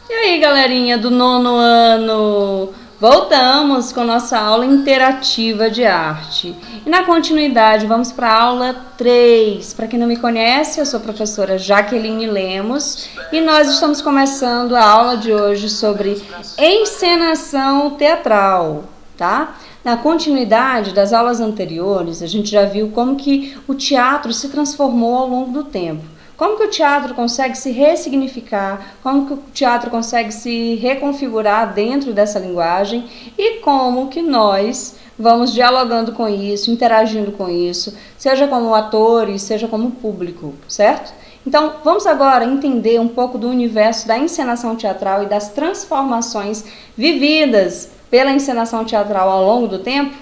E aí, galerinha do nono ano? Voltamos com nossa aula interativa de arte. E na continuidade, vamos para a aula 3. Para quem não me conhece, eu sou a professora Jaqueline Lemos e nós estamos começando a aula de hoje sobre encenação teatral, tá? Na continuidade das aulas anteriores, a gente já viu como que o teatro se transformou ao longo do tempo. Como que o teatro consegue se ressignificar, como que o teatro consegue se reconfigurar dentro dessa linguagem e como que nós vamos dialogando com isso, interagindo com isso, seja como atores, seja como público, certo? Então, vamos agora entender um pouco do universo da encenação teatral e das transformações vividas pela encenação teatral ao longo do tempo?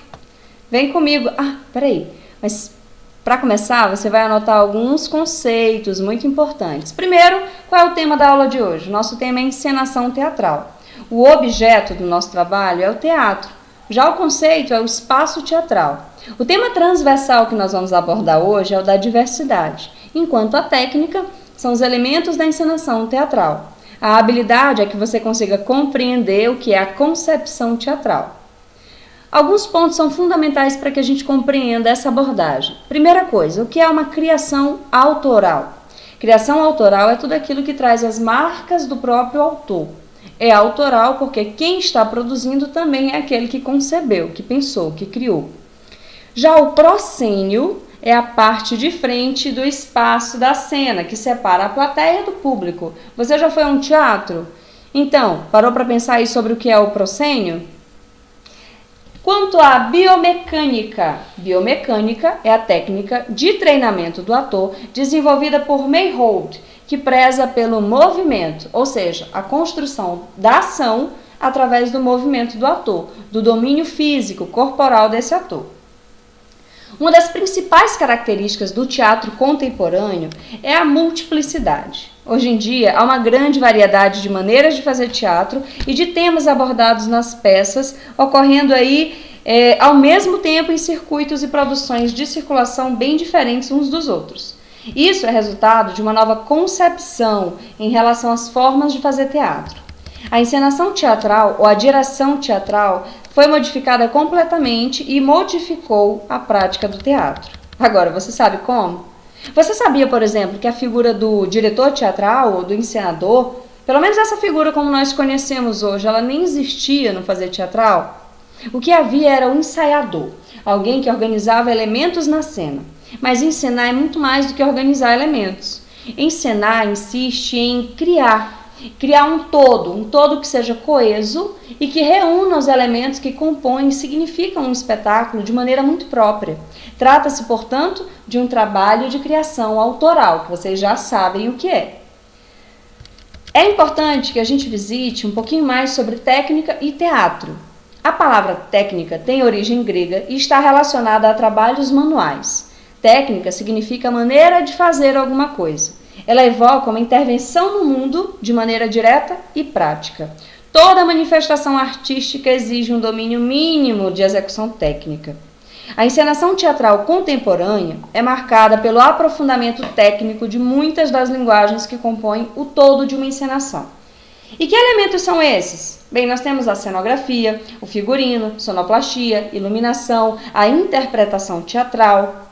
Vem comigo. Mas para começar, você vai anotar alguns conceitos muito importantes. Primeiro, qual é o tema da aula de hoje? Nosso tema é encenação teatral. O objeto do nosso trabalho é o teatro. Já o conceito é o espaço teatral. O tema transversal que nós vamos abordar hoje é o da diversidade, enquanto a técnica são os elementos da encenação teatral. A habilidade é que você consiga compreender o que é a concepção teatral. Alguns pontos são fundamentais para que a gente compreenda essa abordagem. Primeira coisa, o que é uma criação autoral? Criação autoral é tudo aquilo que traz as marcas do próprio autor. É autoral porque quem está produzindo também é aquele que concebeu, que pensou, que criou. Já o proscênio é a parte de frente do espaço da cena, que separa a plateia do público. Você já foi a um teatro? Então, parou para pensar aí sobre o que é o proscênio? Quanto à biomecânica, biomecânica é a técnica de treinamento do ator desenvolvida por Meyerhold, que preza pelo movimento, ou seja, a construção da ação através do movimento do ator, do domínio físico, corporal desse ator. Uma das principais características do teatro contemporâneo é a multiplicidade. Hoje em dia, há uma grande variedade de maneiras de fazer teatro e de temas abordados nas peças, ocorrendo aí ao mesmo tempo em circuitos e produções de circulação bem diferentes uns dos outros. Isso é resultado de uma nova concepção em relação às formas de fazer teatro. A encenação teatral ou a direção teatral foi modificada completamente e modificou a prática do teatro. Agora, você sabe como? Você sabia, por exemplo, que a figura do diretor teatral ou do encenador, pelo menos essa figura como nós conhecemos hoje, ela nem existia no fazer teatral? O que havia era o ensaiador, alguém que organizava elementos na cena. Mas encenar é muito mais do que organizar elementos. Encenar insiste em criar um todo que seja coeso e que reúna os elementos que compõem e significam um espetáculo de maneira muito própria. Trata-se, portanto, de um trabalho de criação autoral, que vocês já sabem o que é. É importante que a gente visite um pouquinho mais sobre técnica e teatro. A palavra técnica tem origem grega e está relacionada a trabalhos manuais. Técnica significa maneira de fazer alguma coisa. Ela evoca uma intervenção no mundo de maneira direta e prática. Toda manifestação artística exige um domínio mínimo de execução técnica. A encenação teatral contemporânea é marcada pelo aprofundamento técnico de muitas das linguagens que compõem o todo de uma encenação. E que elementos são esses? Bem, nós temos a cenografia, o figurino, sonoplastia, iluminação, a interpretação teatral.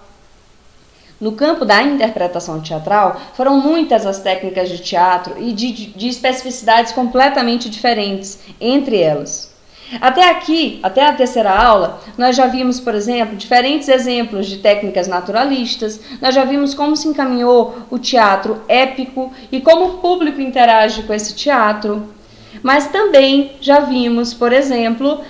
No campo da interpretação teatral, foram muitas as técnicas de teatro e de especificidades completamente diferentes entre elas. Até aqui, até a terceira aula, nós já vimos, por exemplo, diferentes exemplos de técnicas naturalistas, nós já vimos como se encaminhou o teatro épico e como o público interage com esse teatro. Mas também já vimos, por exemplo,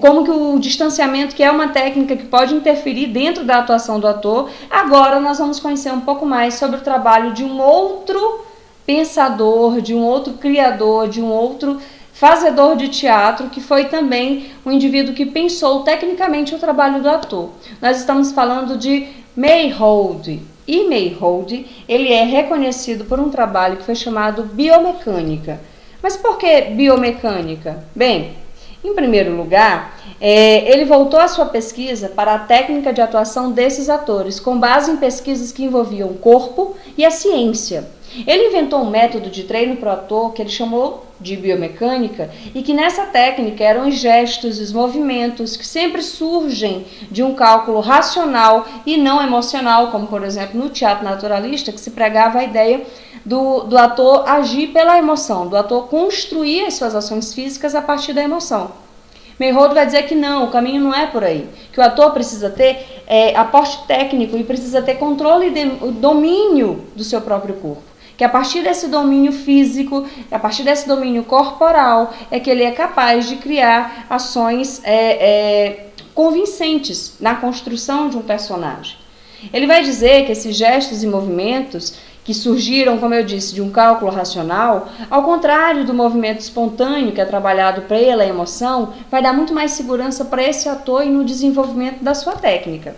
como que o distanciamento, que é uma técnica que pode interferir dentro da atuação do ator. Agora nós vamos conhecer um pouco mais sobre o trabalho de um outro pensador, de um outro criador, de um outro fazedor de teatro, que foi também um indivíduo que pensou tecnicamente o trabalho do ator. Nós estamos falando de Meyerhold. E Meyerhold, ele é reconhecido por um trabalho que foi chamado biomecânica. Mas por que biomecânica? Bem, em primeiro lugar, ele voltou a sua pesquisa para a técnica de atuação desses atores, com base em pesquisas que envolviam o corpo e a ciência. Ele inventou um método de treino para o ator que ele chamou de biomecânica e que nessa técnica eram os gestos, os movimentos que sempre surgem de um cálculo racional e não emocional, como por exemplo no teatro naturalista, que se pregava a ideia do ator agir pela emoção, do ator construir as suas ações físicas a partir da emoção. Meyerhold vai dizer que não, o caminho não é por aí, que o ator precisa ter aporte técnico e precisa ter controle e domínio do seu próprio corpo, que a partir desse domínio físico, a partir desse domínio corporal, é que ele é capaz de criar ações convincentes na construção de um personagem. Ele vai dizer que esses gestos e movimentos que surgiram, como eu disse, de um cálculo racional, ao contrário do movimento espontâneo, que é trabalhado pela emoção, vai dar muito mais segurança para esse ator e no desenvolvimento da sua técnica.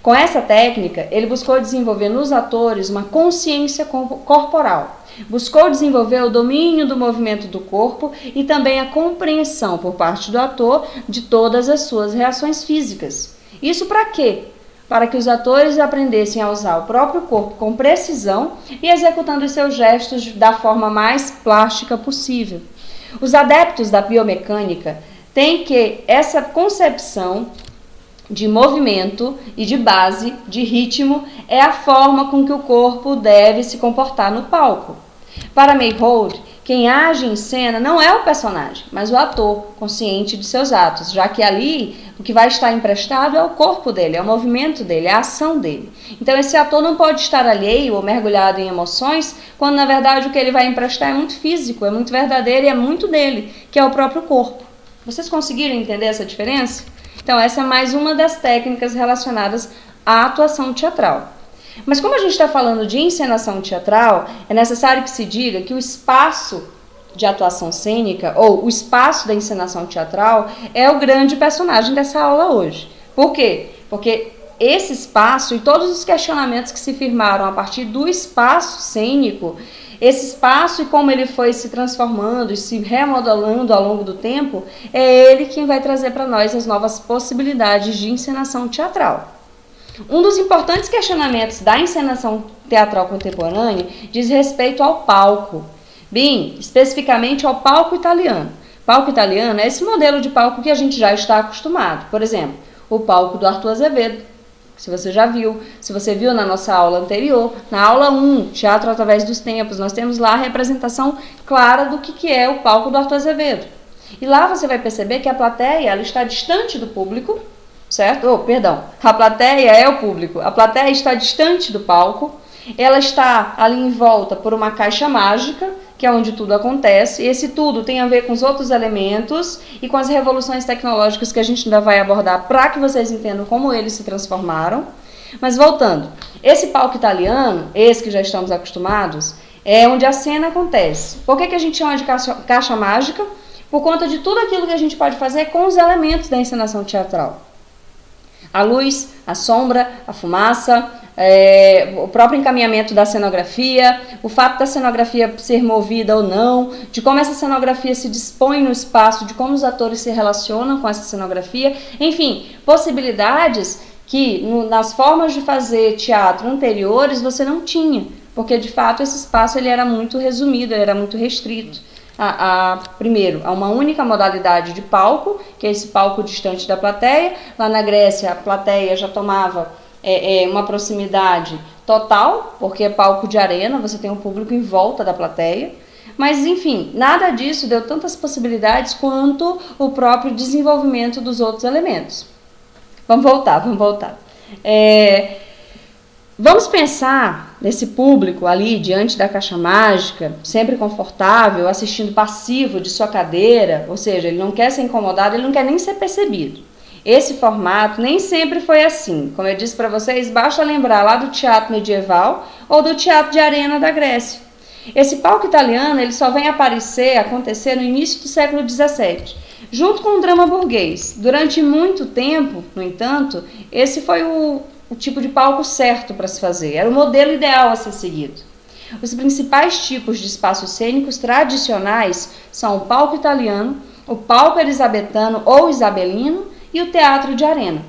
Com essa técnica, ele buscou desenvolver nos atores uma consciência corporal, buscou desenvolver o domínio do movimento do corpo e também a compreensão por parte do ator de todas as suas reações físicas. Isso para quê? Para que os atores aprendessem a usar o próprio corpo com precisão e executando os seus gestos da forma mais plástica possível. Os adeptos da biomecânica têm que essa concepção de movimento e de base, de ritmo, é a forma com que o corpo deve se comportar no palco. Para Meyerhold, quem age em cena não é o personagem, mas o ator, consciente de seus atos, já que ali o que vai estar emprestado é o corpo dele, é o movimento dele, é a ação dele. Então esse ator não pode estar alheio ou mergulhado em emoções, quando na verdade o que ele vai emprestar é muito físico, é muito verdadeiro e é muito dele, que é o próprio corpo. Vocês conseguiram entender essa diferença? Então essa é mais uma das técnicas relacionadas à atuação teatral. Mas como a gente está falando de encenação teatral, é necessário que se diga que o espaço de atuação cênica, ou o espaço da encenação teatral, é o grande personagem dessa aula hoje. Por quê? Porque esse espaço e todos os questionamentos que se firmaram a partir do espaço cênico, esse espaço e como ele foi se transformando e se remodelando ao longo do tempo, é ele quem vai trazer para nós as novas possibilidades de encenação teatral. Um dos importantes questionamentos da encenação teatral contemporânea diz respeito ao palco, bem, especificamente ao palco italiano. Palco italiano é esse modelo de palco que a gente já está acostumado. Por exemplo, o palco do Arthur Azevedo, se você já viu, se você viu na nossa aula anterior, na aula 1, Teatro através dos tempos, nós temos lá a representação clara do que é o palco do Arthur Azevedo. E lá você vai perceber que a plateia ela está distante do público, certo? A plateia é o público. A plateia está distante do palco. Ela está ali em volta por uma caixa mágica, que é onde tudo acontece. E esse tudo tem a ver com os outros elementos e com as revoluções tecnológicas que a gente ainda vai abordar para que vocês entendam como eles se transformaram. Mas voltando, esse palco italiano, esse que já estamos acostumados, é onde a cena acontece. Por que a gente chama de caixa mágica? Por conta de tudo aquilo que a gente pode fazer com os elementos da encenação teatral. A luz, a sombra, a fumaça, o próprio encaminhamento da cenografia, o fato da cenografia ser movida ou não, de como essa cenografia se dispõe no espaço, de como os atores se relacionam com essa cenografia, enfim, possibilidades que nas formas de fazer teatro anteriores você não tinha, porque de fato esse espaço ele era muito resumido, ele era muito restrito. Primeiro, a uma única modalidade de palco, que é esse palco distante da plateia. Lá na Grécia, a plateia já tomava uma proximidade total, porque é palco de arena, você tem um público em volta da plateia. Mas, enfim, nada disso deu tantas possibilidades quanto o próprio desenvolvimento dos outros elementos. Vamos voltar. Vamos pensar nesse público ali diante da caixa mágica, sempre confortável, assistindo passivo de sua cadeira, ou seja, ele não quer ser incomodado, ele não quer nem ser percebido. Esse formato nem sempre foi assim. Como eu disse para vocês, basta lembrar lá do teatro medieval ou do teatro de arena da Grécia. Esse palco italiano ele só vem acontecer no início do século XVII, junto com o drama burguês. Durante muito tempo, no entanto, esse foi o tipo de palco certo para se fazer, era o modelo ideal a ser seguido. Os principais tipos de espaços cênicos tradicionais são o palco italiano, o palco elisabetano ou isabelino e o teatro de arena.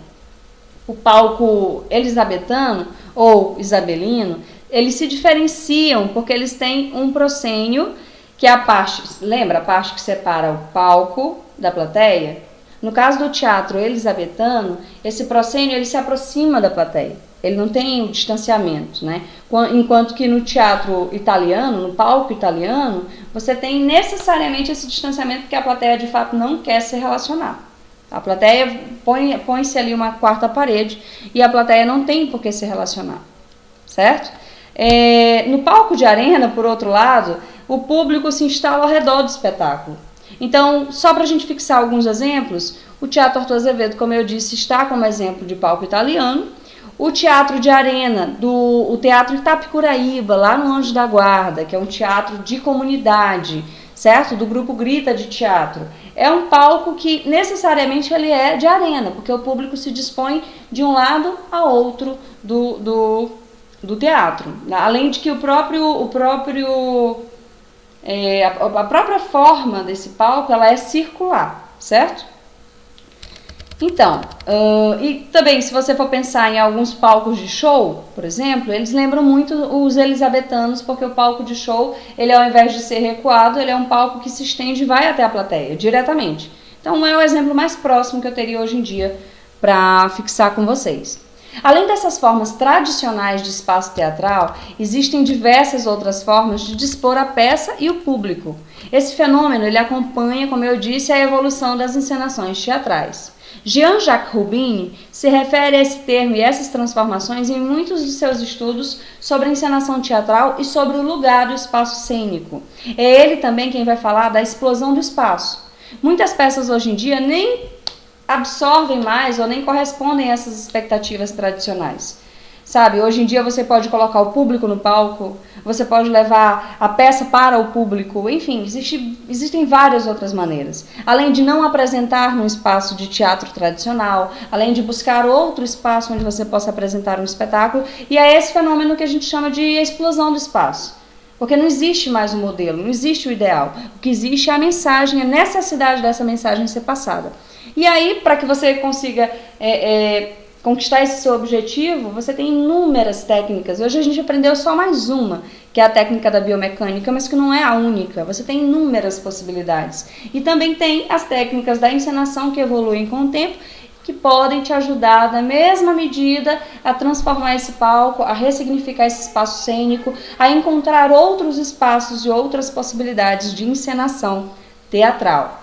O palco elisabetano ou isabelino eles se diferenciam porque eles têm um proscênio, que é a parte, lembra a parte que separa o palco da plateia? No caso do teatro elisabetano, esse proscênio ele se aproxima da plateia. Ele não tem o distanciamento, né? Enquanto que no teatro italiano, no palco italiano, você tem necessariamente esse distanciamento porque a plateia de fato não quer se relacionar. A plateia põe-se ali uma quarta parede e a plateia não tem por que se relacionar, certo? No palco de arena, por outro lado, o público se instala ao redor do espetáculo. Então, só para a gente fixar alguns exemplos, o Teatro Arthur Azevedo, como eu disse, está como exemplo de palco italiano. O teatro de arena, o Teatro Itapicuraíba, lá no Anjo da Guarda, que é um teatro de comunidade, certo? Do grupo Grita de Teatro. É um palco que necessariamente ele é de arena, porque o público se dispõe de um lado a outro do teatro. Além de que a própria forma desse palco ela é circular, certo? Então, e também se você for pensar em alguns palcos de show, por exemplo, eles lembram muito os elisabetanos, porque o palco de show, ele ao invés de ser recuado, ele é um palco que se estende e vai até a plateia, diretamente. Então é o exemplo mais próximo que eu teria hoje em dia para fixar com vocês. Além dessas formas tradicionais de espaço teatral, existem diversas outras formas de dispor a peça e o público. Esse fenômeno ele acompanha, como eu disse, a evolução das encenações teatrais. Jean-Jacques Rubini se refere a esse termo e essas transformações em muitos de seus estudos sobre a encenação teatral e sobre o lugar do espaço cênico. É ele também quem vai falar da explosão do espaço. Muitas peças hoje em dia nem absorvem mais ou nem correspondem a essas expectativas tradicionais. Sabe, hoje em dia você pode colocar o público no palco, você pode levar a peça para o público, enfim, existem várias outras maneiras. Além de não apresentar num espaço de teatro tradicional, além de buscar outro espaço onde você possa apresentar um espetáculo, e é esse fenômeno que a gente chama de explosão do espaço. Porque não existe mais um modelo, não existe o ideal. O que existe é a mensagem, a necessidade dessa mensagem ser passada. E aí, para que você consiga conquistar esse seu objetivo, você tem inúmeras técnicas. Hoje a gente aprendeu só mais uma, que é a técnica da biomecânica, mas que não é a única. Você tem inúmeras possibilidades. E também tem as técnicas da encenação que evoluem com o tempo, que podem te ajudar, na mesma medida, a transformar esse palco, a ressignificar esse espaço cênico, a encontrar outros espaços e outras possibilidades de encenação teatral.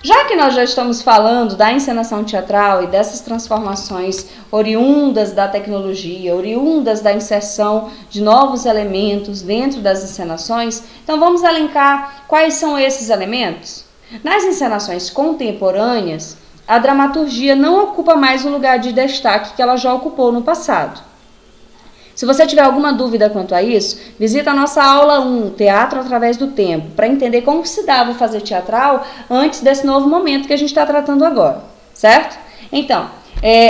Já que nós já estamos falando da encenação teatral e dessas transformações oriundas da tecnologia, oriundas da inserção de novos elementos dentro das encenações, então vamos elencar quais são esses elementos? Nas encenações contemporâneas, a dramaturgia não ocupa mais o lugar de destaque que ela já ocupou no passado. Se você tiver alguma dúvida quanto a isso, visita a nossa aula 1, Teatro através do Tempo, para entender como se dava fazer teatral antes desse novo momento que a gente está tratando agora, certo? Então,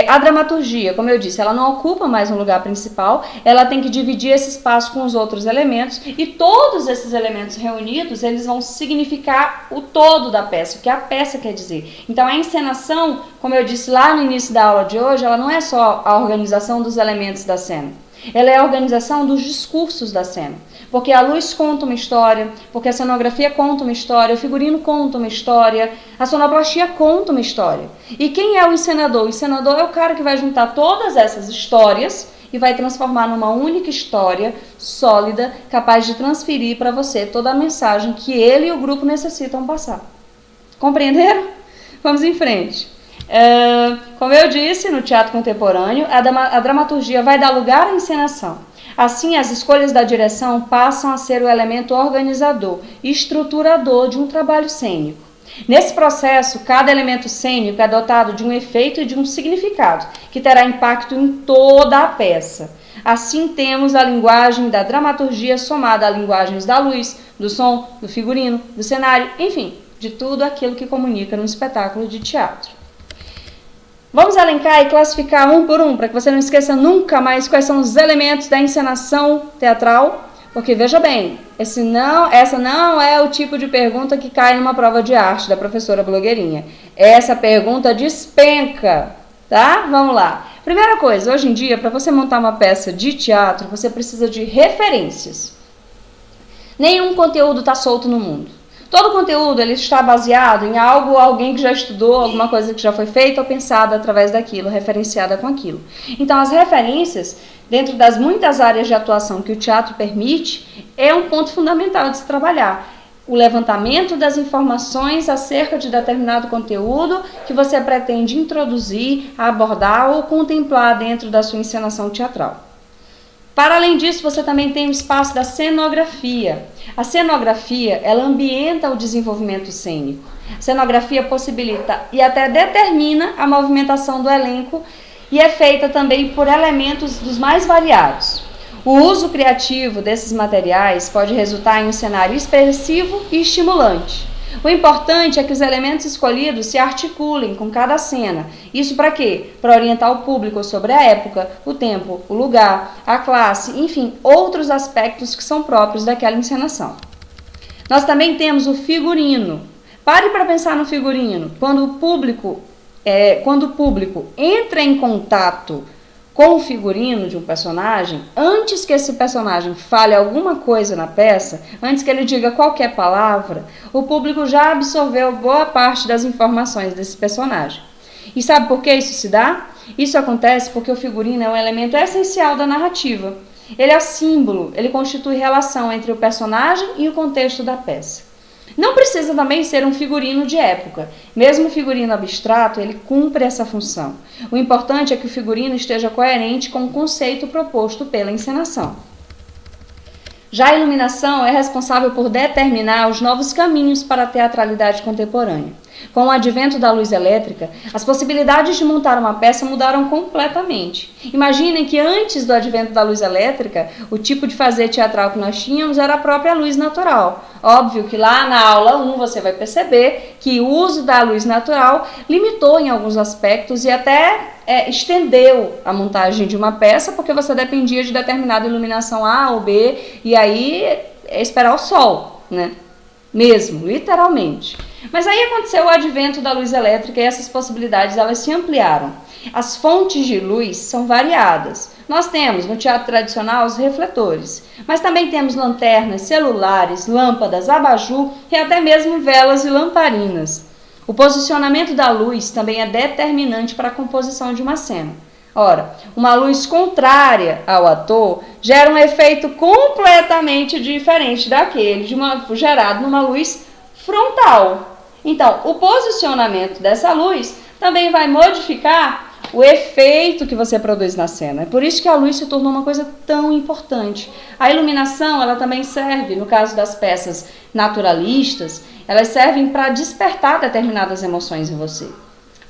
a dramaturgia, como eu disse, ela não ocupa mais um lugar principal, ela tem que dividir esse espaço com os outros elementos e todos esses elementos reunidos, eles vão significar o todo da peça, o que a peça quer dizer. Então a encenação, como eu disse lá no início da aula de hoje, ela não é só a organização dos elementos da cena. Ela é a organização dos discursos da cena, porque a luz conta uma história, porque a cenografia conta uma história, o figurino conta uma história, a sonoplastia conta uma história. E quem é o encenador? O encenador é o cara que vai juntar todas essas histórias e vai transformar numa única história sólida, capaz de transferir para você toda a mensagem que ele e o grupo necessitam passar. Compreenderam? Vamos em frente. Como eu disse, no teatro contemporâneo, a dramaturgia vai dar lugar à encenação. Assim, as escolhas da direção passam a ser o elemento organizador e estruturador de um trabalho cênico. Nesse processo, cada elemento cênico é dotado de um efeito e de um significado, que terá impacto em toda a peça. Assim, temos a linguagem da dramaturgia somada a linguagens da luz, do som, do figurino, do cenário, enfim, de tudo aquilo que comunica num espetáculo de teatro. Vamos elencar e classificar um por um, para que você não esqueça nunca mais quais são os elementos da encenação teatral, porque veja bem, essa não é o tipo de pergunta que cai numa prova de arte da professora blogueirinha. Essa pergunta despenca, tá? Vamos lá. Primeira coisa, hoje em dia, para você montar uma peça de teatro, você precisa de referências. Nenhum conteúdo está solto no mundo. Todo conteúdo ele está baseado em algo, alguém que já estudou, alguma coisa que já foi feita ou pensada através daquilo, referenciada com aquilo. Então, as referências, dentro das muitas áreas de atuação que o teatro permite, é um ponto fundamental de se trabalhar. O levantamento das informações acerca de determinado conteúdo que você pretende introduzir, abordar ou contemplar dentro da sua encenação teatral. Para além disso, você também tem o espaço da cenografia. A cenografia, ela ambienta o desenvolvimento cênico. A cenografia possibilita e até determina a movimentação do elenco e é feita também por elementos dos mais variados. O uso criativo desses materiais pode resultar em um cenário expressivo e estimulante. O importante é que os elementos escolhidos se articulem com cada cena. Isso para quê? Para orientar o público sobre a época, o tempo, o lugar, a classe, enfim, outros aspectos que são próprios daquela encenação. Nós também temos o figurino. Pare para pensar no figurino. Quando o público entra em contato com o figurino de um personagem, antes que esse personagem fale alguma coisa na peça, antes que ele diga qualquer palavra, o público já absorveu boa parte das informações desse personagem. E sabe por que isso se dá? Isso acontece porque o figurino é um elemento essencial da narrativa. Ele é símbolo, ele constitui relação entre o personagem e o contexto da peça. Não precisa também ser um figurino de época. Mesmo o figurino abstrato, ele cumpre essa função. O importante é que o figurino esteja coerente com o conceito proposto pela encenação. Já a iluminação é responsável por determinar os novos caminhos para a teatralidade contemporânea. Com o advento da luz elétrica, as possibilidades de montar uma peça mudaram completamente. Imaginem que antes do advento da luz elétrica, o tipo de fazer teatral que nós tínhamos era a própria luz natural. Óbvio que lá na aula 1 você vai perceber que o uso da luz natural limitou em alguns aspectos e até estendeu a montagem de uma peça, porque você dependia de determinada iluminação A ou B, e aí é esperar o sol, né? Mesmo, literalmente. Mas aí aconteceu o advento da luz elétrica e essas possibilidades elas se ampliaram. As fontes de luz são variadas. Nós temos no teatro tradicional os refletores, mas também temos lanternas, celulares, lâmpadas, abajur e até mesmo velas e lamparinas. O posicionamento da luz também é determinante para a composição de uma cena. Ora, uma luz contrária ao ator gera um efeito completamente diferente daquele gerado numa luz frontal. Então, o posicionamento dessa luz também vai modificar o efeito que você produz na cena. É por isso que a luz se tornou uma coisa tão importante. A iluminação, ela também serve, no caso das peças naturalistas, elas servem para despertar determinadas emoções em você.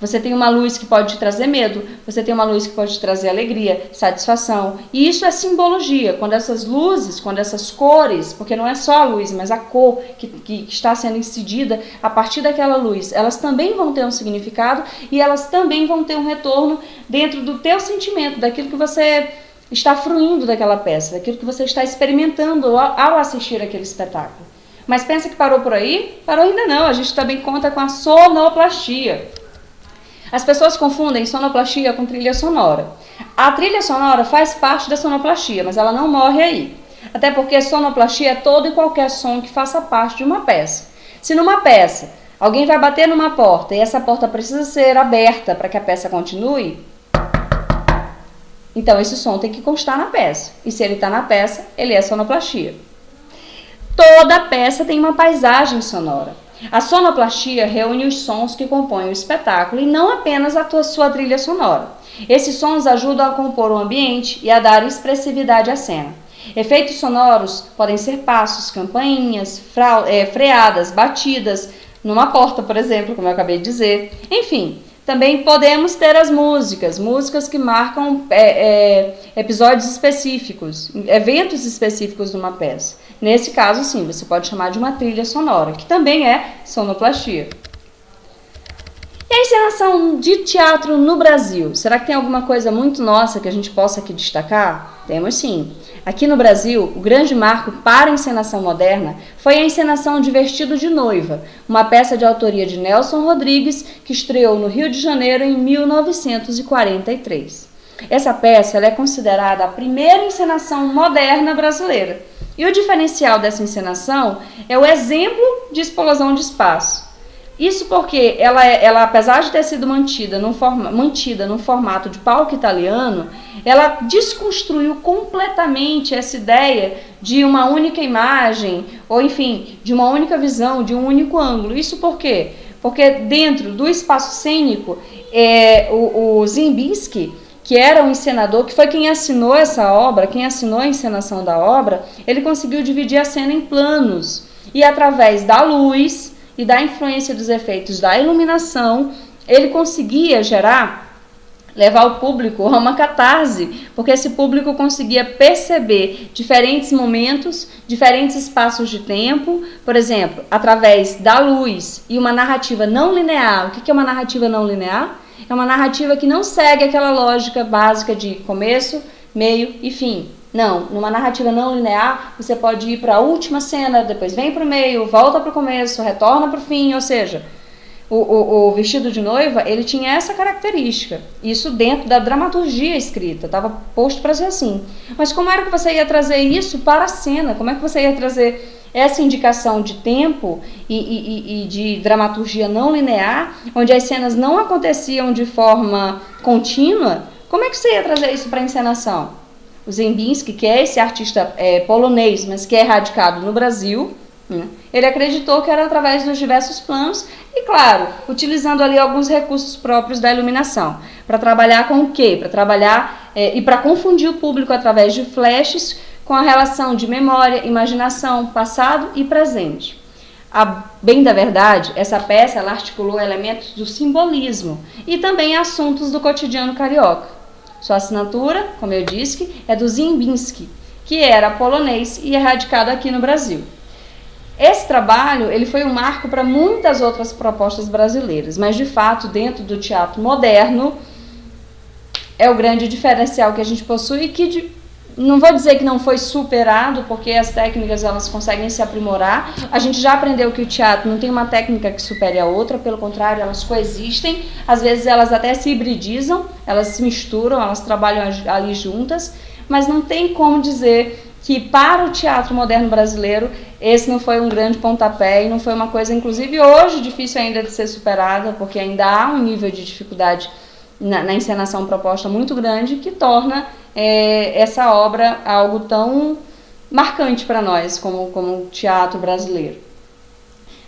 Você tem uma luz que pode te trazer medo, você tem uma luz que pode te trazer alegria, satisfação. E isso é simbologia, quando essas luzes, quando essas cores, porque não é só a luz, mas a cor que está sendo incidida a partir daquela luz, elas também vão ter um significado e elas também vão ter um retorno dentro do teu sentimento, daquilo que você está fruindo daquela peça, daquilo que você está experimentando ao assistir aquele espetáculo. Mas pensa que parou por aí? Parou ainda não, a gente também conta com a sonoplastia. As pessoas confundem sonoplastia com trilha sonora. A trilha sonora faz parte da sonoplastia, mas ela não morre aí. Até porque sonoplastia é todo e qualquer som que faça parte de uma peça. Se numa peça alguém vai bater numa porta e essa porta precisa ser aberta para que a peça continue, então esse som tem que constar na peça. E se ele está na peça, ele é sonoplastia. Toda peça tem uma paisagem sonora. A sonoplastia reúne os sons que compõem o espetáculo e não apenas a sua trilha sonora. Esses sons ajudam a compor o ambiente e a dar expressividade à cena. Efeitos sonoros podem ser passos, campainhas, freadas, batidas, numa porta, por exemplo, como eu acabei de dizer. Enfim, também podemos ter as músicas que marcam episódios específicos, eventos específicos de uma peça. Nesse caso, sim, você pode chamar de uma trilha sonora, que também é sonoplastia. E a encenação de teatro no Brasil? Será que tem alguma coisa muito nossa que a gente possa aqui destacar? Temos sim. Aqui no Brasil, o grande marco para a encenação moderna foi a encenação de Vestido de Noiva, uma peça de autoria de Nelson Rodrigues que estreou no Rio de Janeiro em 1943. Essa peça ela é considerada a primeira encenação moderna brasileira. E o diferencial dessa encenação é o exemplo de explosão de espaço. Isso porque ela apesar de ter sido mantida num formato de palco italiano, ela desconstruiu completamente essa ideia de uma única imagem, ou enfim, de uma única visão, de um único ângulo. Isso por quê? Porque dentro do espaço cênico, o Ziembinski, que era um encenador, que foi quem assinou essa obra, quem assinou a encenação da obra, ele conseguiu dividir a cena em planos. E através da luz e da influência dos efeitos da iluminação, ele conseguia levar o público a uma catarse, porque esse público conseguia perceber diferentes momentos, diferentes espaços de tempo, por exemplo, através da luz e uma narrativa não linear. O que é uma narrativa não linear? É uma narrativa que não segue aquela lógica básica de começo, meio e fim. Não, numa narrativa não linear, você pode ir para a última cena, depois vem para o meio, volta para o começo, retorna para o fim, ou seja, o vestido de noiva, ele tinha essa característica, isso dentro da dramaturgia escrita, estava posto para ser assim. Mas como era que você ia trazer isso para a cena? Como é que você ia trazer essa indicação de tempo e de dramaturgia não linear, onde as cenas não aconteciam de forma contínua? Como é que você ia trazer isso para a encenação? O Ziembinski, que é esse artista polonês, mas que é radicado no Brasil, né, ele acreditou que era através dos diversos planos e, claro, utilizando ali alguns recursos próprios da iluminação. Para trabalhar com o quê? Para trabalhar e para confundir o público através de flashes com a relação de memória, imaginação, passado e presente. A bem da verdade, essa peça ela articulou elementos do simbolismo e também assuntos do cotidiano carioca. Sua assinatura, como eu disse, é do Ziembinski, que era polonês e é radicado aqui no Brasil. Esse trabalho ele foi um marco para muitas outras propostas brasileiras, mas de fato, dentro do teatro moderno, é o grande diferencial que a gente possui e que não vou dizer que não foi superado, porque as técnicas elas conseguem se aprimorar. A gente já aprendeu que o teatro não tem uma técnica que supere a outra, pelo contrário, elas coexistem. Às vezes elas até se hibridizam, elas se misturam, elas trabalham ali juntas, mas não tem como dizer que para o teatro moderno brasileiro esse não foi um grande pontapé e não foi uma coisa, inclusive hoje, difícil ainda de ser superada, porque ainda há um nível de dificuldade na encenação proposta muito grande que torna essa obra algo tão marcante para nós como teatro brasileiro.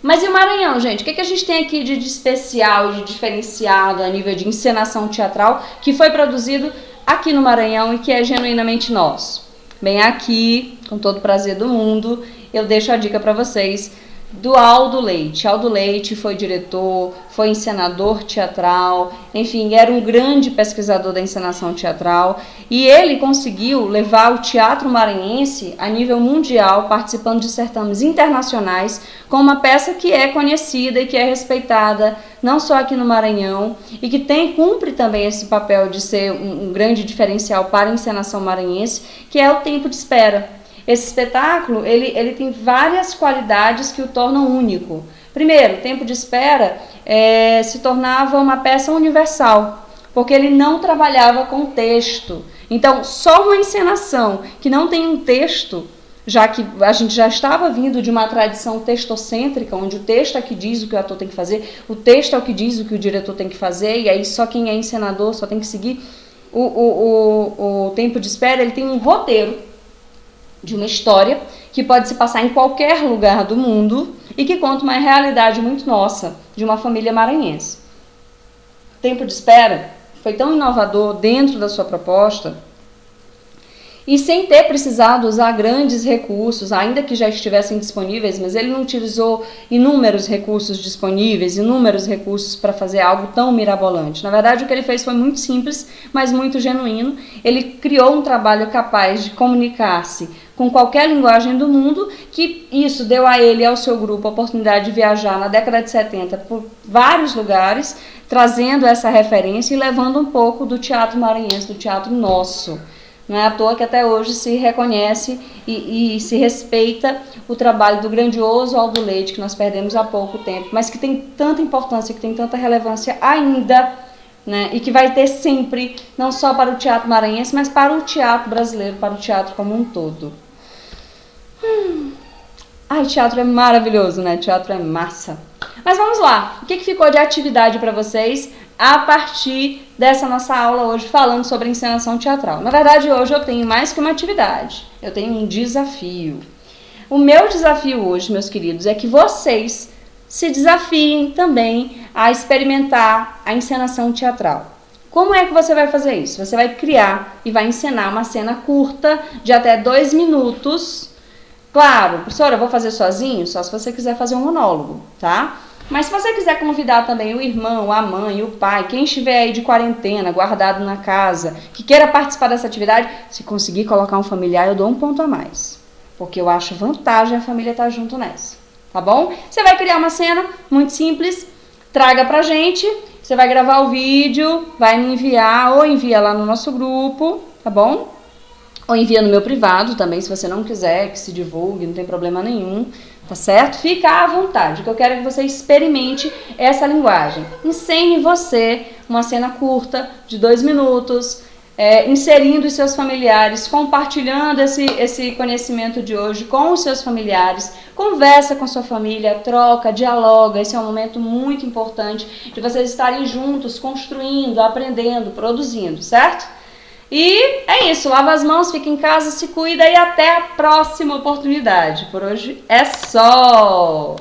Mas e o Maranhão, gente? O que a gente tem aqui de especial, de diferenciado a nível de encenação teatral que foi produzido aqui no Maranhão e que é genuinamente nosso? Bem, aqui, com todo o prazer do mundo, eu deixo a dica para vocês do Aldo Leite. Aldo Leite foi diretor, foi encenador teatral, enfim, era um grande pesquisador da encenação teatral e ele conseguiu levar o teatro maranhense a nível mundial, participando de certames internacionais, com uma peça que é conhecida e que é respeitada, não só aqui no Maranhão, e que cumpre também esse papel de ser um grande diferencial para a encenação maranhense, que é o Tempo de Espera. Esse espetáculo, ele tem várias qualidades que o tornam único. Primeiro, o Tempo de Espera se tornava uma peça universal, porque ele não trabalhava com texto. Então, só uma encenação que não tem um texto, já que a gente já estava vindo de uma tradição textocêntrica, onde o texto é que diz o que o ator tem que fazer, o texto é o que diz o que o diretor tem que fazer, e aí só quem é encenador só tem que seguir. O Tempo de Espera, ele tem um roteiro de uma história que pode se passar em qualquer lugar do mundo e que conta uma realidade muito nossa, de uma família maranhense. Tempo de Espera foi tão inovador dentro da sua proposta e sem ter precisado usar grandes recursos, ainda que já estivessem disponíveis, mas ele não utilizou inúmeros recursos disponíveis, inúmeros recursos para fazer algo tão mirabolante. Na verdade, o que ele fez foi muito simples, mas muito genuíno. Ele criou um trabalho capaz de comunicar-se com qualquer linguagem do mundo, que isso deu a ele e ao seu grupo a oportunidade de viajar na década de 70 por vários lugares, trazendo essa referência e levando um pouco do teatro maranhense, do teatro nosso. Não é à toa que até hoje se reconhece e se respeita o trabalho do grandioso Aldo Leite, que nós perdemos há pouco tempo, mas que tem tanta importância, que tem tanta relevância ainda né? E que vai ter sempre, não só para o teatro maranhense, mas para o teatro brasileiro, para o teatro como um todo. Ai, teatro é maravilhoso, né? Teatro é massa. Mas vamos lá, o que ficou de atividade para vocês a partir dessa nossa aula hoje falando sobre encenação teatral? Na verdade, hoje eu tenho mais que uma atividade, eu tenho um desafio. O meu desafio hoje, meus queridos, é que vocês se desafiem também a experimentar a encenação teatral. Como é que você vai fazer isso? Você vai criar e vai encenar uma cena curta de até 2 minutos. Claro, professora, eu vou fazer sozinho? Só se você quiser fazer um monólogo, tá? Mas se você quiser convidar também o irmão, a mãe, o pai, quem estiver aí de quarentena, guardado na casa, que queira participar dessa atividade, se conseguir colocar um familiar, eu dou um ponto a mais. Porque eu acho vantagem a família estar junto nessa, tá bom? Você vai criar uma cena muito simples, traga pra gente, você vai gravar o vídeo, vai me enviar ou envia lá no nosso grupo, tá bom? Ou envia no meu privado também, se você não quiser que se divulgue, não tem problema nenhum, tá certo? Fica à vontade, o que eu quero é que você experimente essa linguagem. Ensine você uma cena curta de 2 minutos, inserindo os seus familiares, compartilhando esse conhecimento de hoje com os seus familiares, conversa com sua família, troca, dialoga, esse é um momento muito importante de vocês estarem juntos, construindo, aprendendo, produzindo, certo? E é isso, lava as mãos, fica em casa, se cuida e até a próxima oportunidade. Por hoje é só!